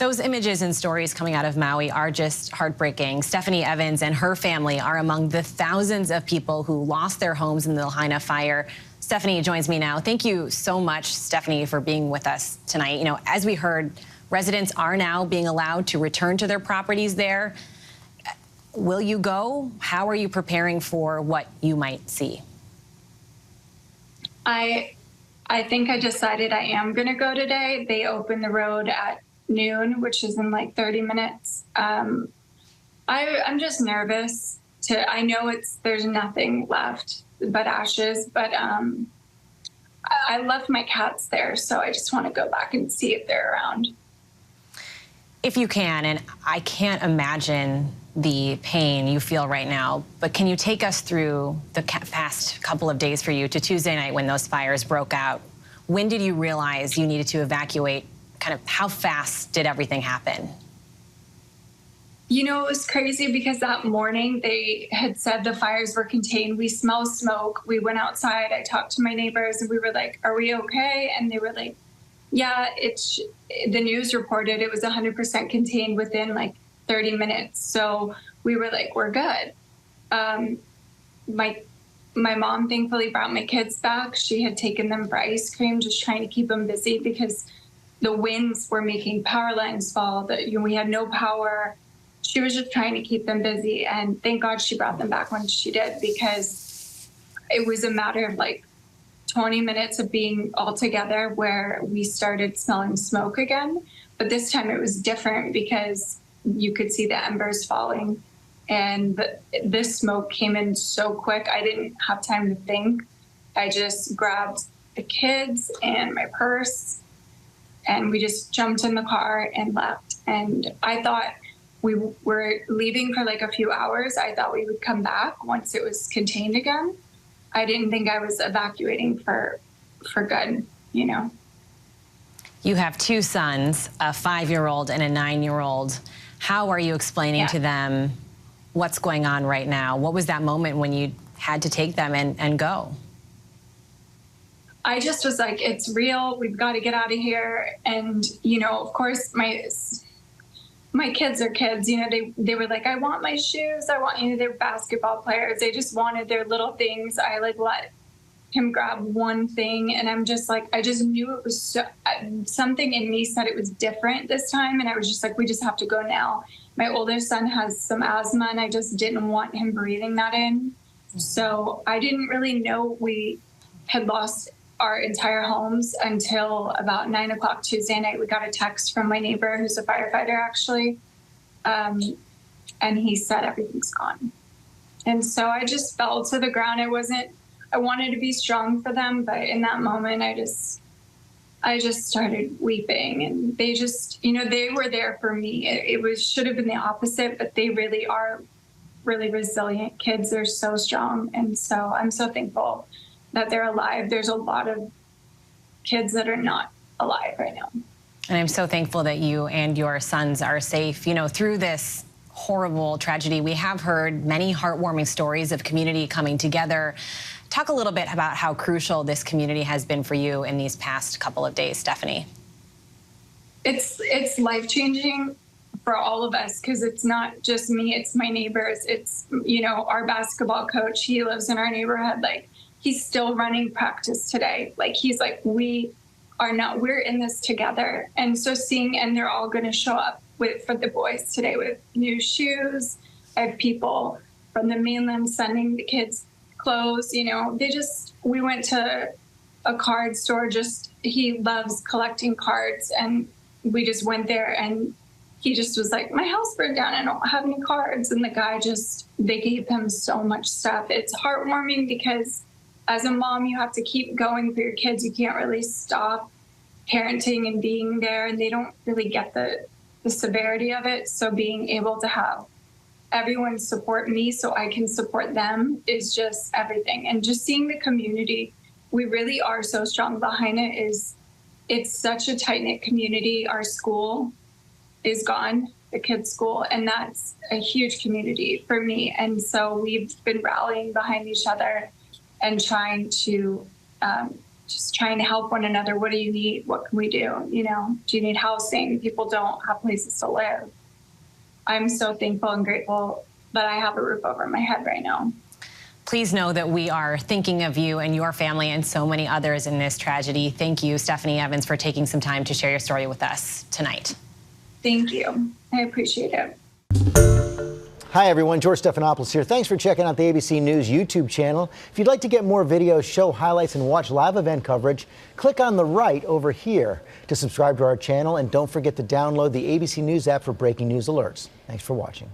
Those images and stories coming out of Maui are just heartbreaking. Stephanie Evans and her family are among the thousands of people who lost their homes in the Lahaina fire. Stephanie joins me now. Thank you so much, Stephanie, for being with us tonight. You know, as we heard, residents are now being allowed to return to their properties there. Will you go? How are you preparing for what you might see? I think I decided I am going to go today. They open the road at noon, which is in like 30 minutes. I'm just nervous. I know there's nothing left but ashes, but I left my cats there, so I just want to go back and see if they're around. If you can, and I can't imagine the pain you feel right now, but can you take us through the past couple of days for you to Tuesday night when those fires broke out? When did you realize you needed to evacuate? Kind of how fast did everything happen? You know, it was crazy because that morning they had said the fires were contained. We smelled smoke. We went outside. I talked to my neighbors and we were like, are we okay? And they were like, yeah, the news reported it was 100% contained within like 30 minutes. So we were like, we're good. My mom thankfully brought my kids back. She had taken them for ice cream, just trying to keep them busy because the winds were making power lines fall. We had no power. She was just trying to keep them busy. And thank God she brought them back when she did, because it was a matter of like 20 minutes of being all together where we started smelling smoke again. But this time it was different because you could see the embers falling. And this smoke came in so quick, I didn't have time to think. I just grabbed the kids and my purse, and we just jumped in the car and left. And I thought we were leaving for like a few hours. I thought we would come back once it was contained again. I didn't think I was evacuating for good, you know. You have two sons, a 5-year-old and a 9-year-old. How are you explaining to them what's going on right now? What was that moment when you had to take them and go? I just was like, it's real. We've got to get out of here. And, you know, of course, my kids are kids. You know, they were like, I want my shoes. I want, you know, they're basketball players. They just wanted their little things. I like let him grab one thing. And I'm just like, I just knew it was something in me said it was different this time. And I was just like, we just have to go now. My older son has some asthma and I just didn't want him breathing that in. So I didn't really know we had lost our entire homes until about 9 o'clock Tuesday night. We got a text from my neighbor who's a firefighter actually. And he said, everything's gone. And so I just fell to the ground. I wanted to be strong for them, but in that moment, I just started weeping, and they just, you know, they were there for me. It should have been the opposite, but they really are really resilient kids. They're so strong. And so I'm so thankful that they're alive. There's a lot of kids that are not alive right now. And I'm so thankful that you and your sons are safe. You know, through this horrible tragedy, we have heard many heartwarming stories of community coming together. Talk a little bit about how crucial this community has been for you in these past couple of days, Stephanie. It's life-changing for all of us, because it's not just me, it's my neighbors. It's, you know, our basketball coach, he lives in our neighborhood. Like, he's still running practice today. Like, he's like, we're in this together. And so and they're all going to show up for the boys today with new shoes. I have people from the mainland sending the kids clothes. You know, we went to a card store. He loves collecting cards, and we just went there, and he just was like, my house burned down, I don't have any cards. And the guy they gave him so much stuff. It's heartwarming because as a mom, you have to keep going for your kids. You can't really stop parenting and being there, and they don't really get the severity of it. So being able to have everyone support me so I can support them is just everything. And just seeing the community, we really are so strong. Lahaina it's such a tight-knit community. Our school is gone, the kids' school, and that's a huge community for me. And so we've been rallying behind each other and trying to just trying to help one another. What do you need? What can we do? You know, do you need housing? People don't have places to live. I'm so thankful and grateful that I have a roof over my head right now. Please know that we are thinking of you and your family and so many others in this tragedy. Thank you, Stephanie Evans, for taking some time to share your story with us tonight. Thank you. I appreciate it. Hi, everyone. George Stephanopoulos here. Thanks for checking out the ABC News YouTube channel. If you'd like to get more videos, show highlights, and watch live event coverage, click on the right over here to subscribe to our channel. And don't forget to download the ABC News app for breaking news alerts. Thanks for watching.